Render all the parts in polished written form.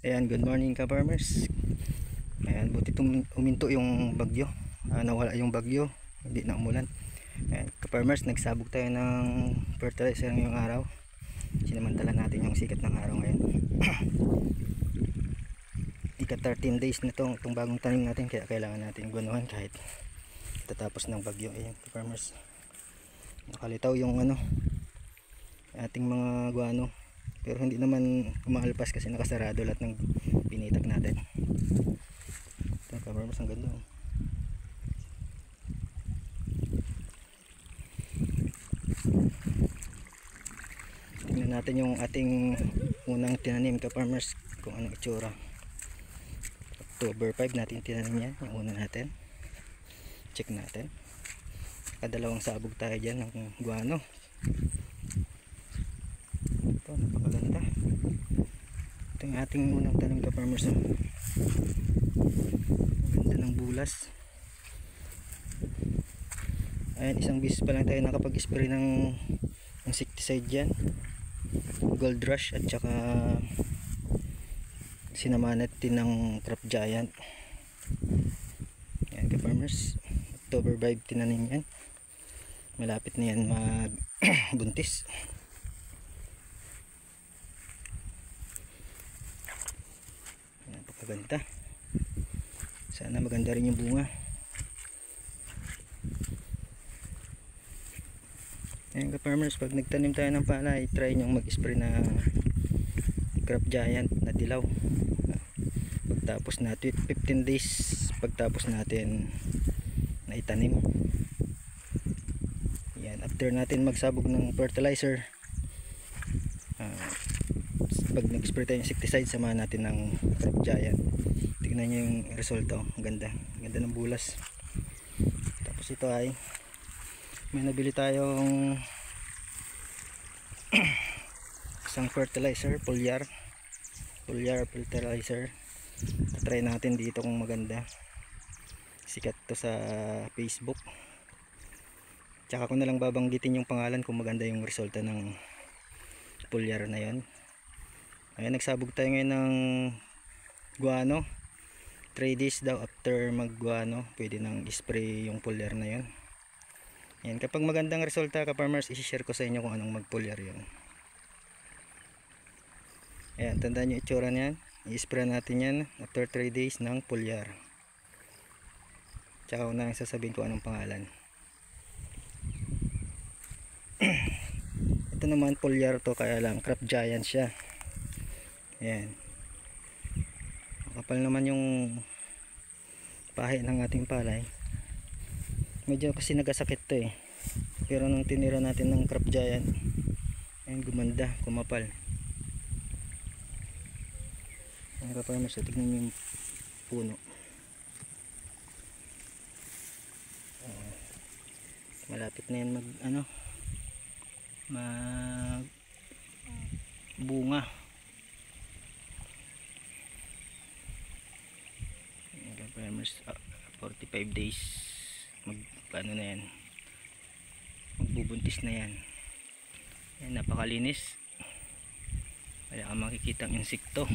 Ayan, good morning ka farmers. Ayan, buti uminto yung bagyo. Nawala yung bagyo, hindi na umulan. Ayan, ka farmers, nagsabog tayo ng fertilizer ngayong araw. Sinamantala natin yung sikat ng araw ngayon. Ika 13 days na itong bagong tanim natin, kaya kailangan natin guanuhan kahit tatapos ng bagyo. Ayan, ka farmers, nakalitaw yung ating mga guano, pero hindi naman umaalpas kasi nakasarado lahat ng pinitag natin. Ito ka farmers, ang ganda. Tingnan natin yung ating unang tinanim ka farmers kung anong itsura. October 5 natin tinanim yan, yung una natin. Check natin, kadalawang sabog tayo dyan ng guano. Ito, napakaganda. Ito yung ating unang tanim ka farmers. Ang ganda ng bulas. Ayan, isang beses pa lang tayo nakapag-spray ng insecticide dyan, Gold Rush at saka sinamahan natin ng Crop Giant. Ayan ka farmers, October 5 tinanim yan. Malapit na yan mag buntis. Napakaganda. Sana maganda rin yung bunga. Ayan ka farmers, pag nagtanim tayo ng palay, try nyo mag-spray na Crop Giant na dilaw. Pagtapos natin 15 days pagtapos natin na itanim. Yan, after natin magsabog ng fertilizer, pag nag-spray tayo ng insecticide, samahan natin ng Crop Giant. Tignan nyo yung resulta. Ang ganda, ganda ng bulas. Tapos ito ay may nabili tayong isang fertilizer, foliar fertilizer. Try natin dito kung maganda. Sikat to sa Facebook. Tsaka ko na lang babanggitin yung pangalan kung maganda yung resulta ng foliar na yan. Ayan, nagsabog tayo ngayon ng guano. 3 days daw after mag guano, pwede nang spray yung foliar na yun. Yan, kapag magandang resulta ka farmers, i-share ko sa inyo kung anong mag-foliar yun. Ayan, tandaan nyo itsura niyan. I-spray natin yan after 3 days ng foliar. Tsaka ko na lang sasabihin ko anong pangalan. Ito naman foliar to, kaya lang Crop Giant siya. Ayan, kapal naman yung pahe ng ating palay. Medyo kasi nagasakit to eh, pero nung tinira natin ng Crop Giant, ayun, gumanda, kumapal. Ang kapal mo siya, tignan nyo yung puno. Malapit na yan mag bunga. Ang kapal mo, 45 days na yan, magbubuntis na yan. Ayan, napakalinis, wala kang makikita ang insekto.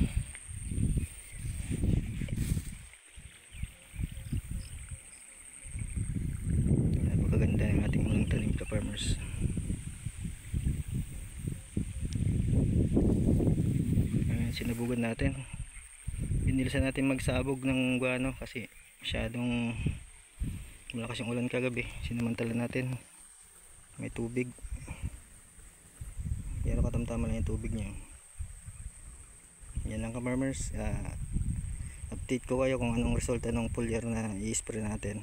Napakaganda ng ating unang tanim ka farmers. Ayan, sinabugan natin, binilisan natin magsabog ng guano kasi masyadong malakas yung ulan kagabi. Sinamantala natin, may tubig, pero katamtama lang yung tubig niya. Yan lang ka farmers, update ko kayo kung anong resulta ng foliar na i-spray natin.